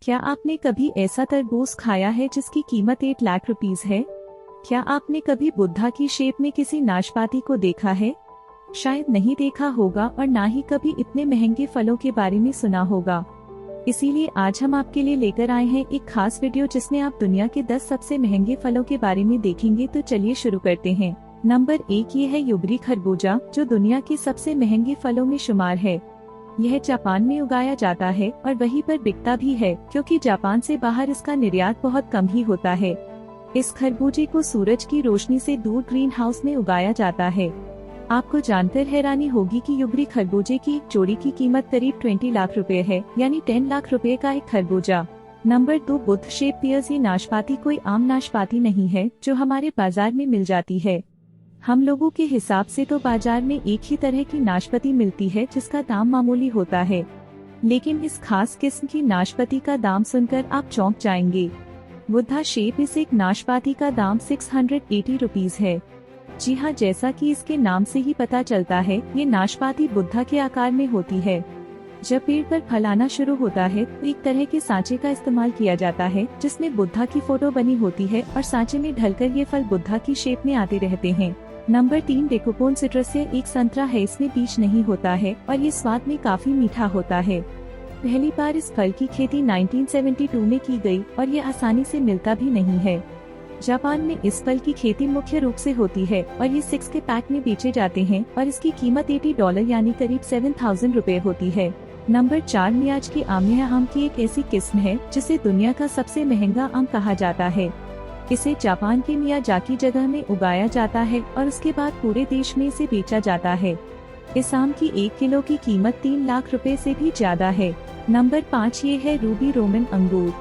क्या आपने कभी ऐसा तरबूज खाया है जिसकी कीमत 8 लाख रुपीस है? क्या आपने कभी बुद्धा की शेप में किसी नाशपाती को देखा है? शायद नहीं देखा होगा और ना ही कभी इतने महंगे फलों के बारे में सुना होगा। इसीलिए आज हम आपके लिए लेकर आए हैं एक खास वीडियो जिसमें आप दुनिया के 10 सबसे महंगे फलों के बारे में देखेंगे। तो चलिए शुरू करते हैं। नंबर 1 ये है युबरी खरबूजा, जो दुनिया के सबसे महंगे फलों में शुमार है। यह जापान में उगाया जाता है और वहीं पर बिकता भी है, क्योंकि जापान से बाहर इसका निर्यात बहुत कम ही होता है। इस खरबूजे को सूरज की रोशनी से दूर ग्रीन हाउस में उगाया जाता है। आपको जानकर हैरानी होगी कि युबरी खरबूजे की एक जोड़ी की कीमत करीब 20 लाख रुपए है, यानी 10 लाख रुपए का एक खरबूजा। Number 2 Buddha shape pears. ये नाशपाती कोई आम नाशपाती नहीं है जो हमारे बाजार में मिल जाती है। हम लोगों के हिसाब से तो बाजार में एक ही तरह की नाशपाती मिलती है जिसका दाम मामूली होता है, लेकिन इस खास किस्म की नाशपाती का दाम सुनकर आप चौंक जाएंगे। बुद्धा शेप इस एक नाशपाती का दाम 680 रुपीस है। जी हाँ, जैसा कि इसके नाम से ही पता चलता है, ये नाशपाती बुद्धा के आकार में होती है। जब पेड़ पर फल आना शुरू होता है तो एक तरह के सांचे का इस्तेमाल किया जाता है जिसमें बुद्धा की फोटो बनी होती है और सांचे में ढलकर ये फल बुद्धा की शेप में आते रहते हैं। Number 3 Dekopon citrus. एक संतरा है, इसमें बीज नहीं होता है और ये स्वाद में काफी मीठा होता है। पहली बार इस फल की खेती 1972 में की गई और ये आसानी से मिलता भी नहीं है। जापान में इस फल की खेती मुख्य रूप से होती है और ये 6 के पैक में बेचे जाते हैं और इसकी कीमत $80 यानी करीब 7000 रुपए होती है। नंबर 4 मियाज़की आम। यह आम की एक ऐसी किस्म है जिसे दुनिया का सबसे महंगा आम कहा जाता है। इसे जापान के मियाज़ाकी जगह में उगाया जाता है और उसके बाद पूरे देश में इसे बेचा जाता है। इस आम की 1 किलो की कीमत 3 लाख रुपए से भी ज्यादा है। नंबर 5 ये है रूबी रोमन अंगूर।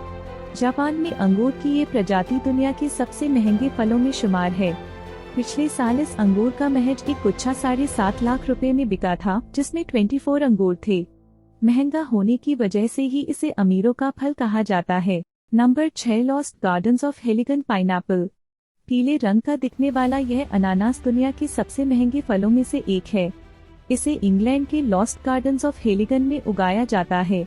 जापान में अंगूर की ये प्रजाति दुनिया के सबसे महंगे फलों में शुमार है। पिछले साल इस अंगूर का महज एक गुच्छा 7.5 लाख रुपए में बिका था, जिसमें 24 अंगूर थे। महंगा होने की वजह से ही इसे अमीरों का फल कहा जाता है। Number 6 Lost Gardens of Heligan pineapple. पीले रंग का दिखने वाला यह अनानास दुनिया के सबसे महंगे फलों में से एक है। इसे इंग्लैंड के लॉस्ट गार्डन्स ऑफ हेलिगन में उगाया जाता है।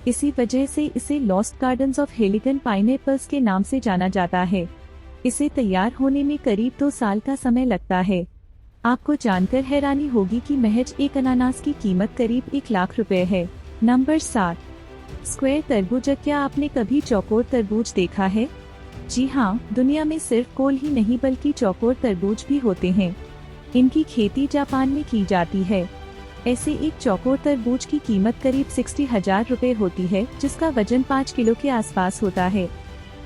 इसी वजह से इसे लॉस्ट गार्डन्स ऑफ हेलिगन पाइनएप्पल्स के नाम से जाना जाता है। इसे तैयार होने में करीब 2 साल का समय लगता है। आपको जानकर हैरानी होगी कि महज एक अनानास की कीमत करीब 1 लाख रुपए है। नंबर 7 स्क्वायर तरबूज। क्या आपने कभी चौकोर तरबूज देखा है? जी हाँ, दुनिया में सिर्फ कोल ही नहीं बल्कि चौकोर तरबूज भी होते हैं। इनकी खेती जापान में की जाती है। ऐसे एक चौकोर तरबूज की कीमत करीब 60,000 रुपए होती है, जिसका वजन 5 किलो के आसपास होता है।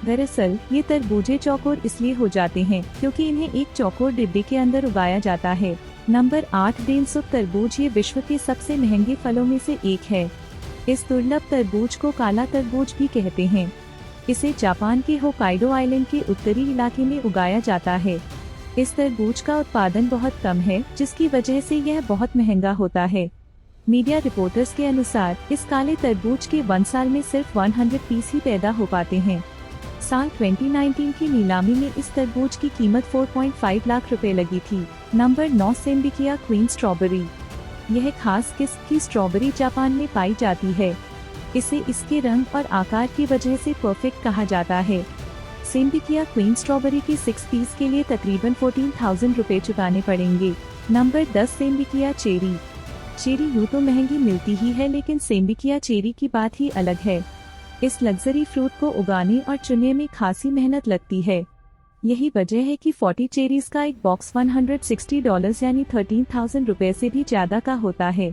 दरअसल ये तरबूजे चौकोर इसलिए हो जाते हैं क्योंकि इन्हें एक चौकोर डिब्बे के अंदर उगाया जाता है। नंबर 8 डेनसुक तरबूज। ये विश्व के सबसे महंगे फलों में से एक है। इस दुर्लभ तरबूज को काला तरबूज भी कहते हैं। इसे जापान के होक्काइडो आइलैंड के उत्तरी इलाके में उगाया जाता है। इस तरबूज का उत्पादन बहुत कम है, जिसकी वजह से यह बहुत महंगा होता है। मीडिया रिपोर्टर्स के अनुसार इस काले तरबूज के 1 साल में सिर्फ 100 पीस ही पैदा हो पाते हैं। साल 2019 की नीलामी में इस तरबूज की कीमत 4.5 लाख रुपए लगी थी। Number 9 Sembikiya queen strawberry. यह खास किस्म की स्ट्रॉबेरी जापान में पाई जाती है। इसे इसके रंग और आकार की वजह से परफेक्ट कहा जाता है। सेम्बिकिया क्वीन स्ट्रॉबेरी की 6 पीस के लिए तकरीबन 14,000 रुपए चुकाने पड़ेंगे। Number 10 सेम्बिकिया cherry. चेरी यूँ तो महंगी मिलती ही है, लेकिन सेम्बिकिया चेरी की बात ही अलग है। इस लग्जरी फ्रूट को उगाने और चुनने में खासी मेहनत लगती है। यही वजह है कि 40 चेरीज का एक बॉक्स $160 यानी 13,000 रुपए से भी ज्यादा का होता है।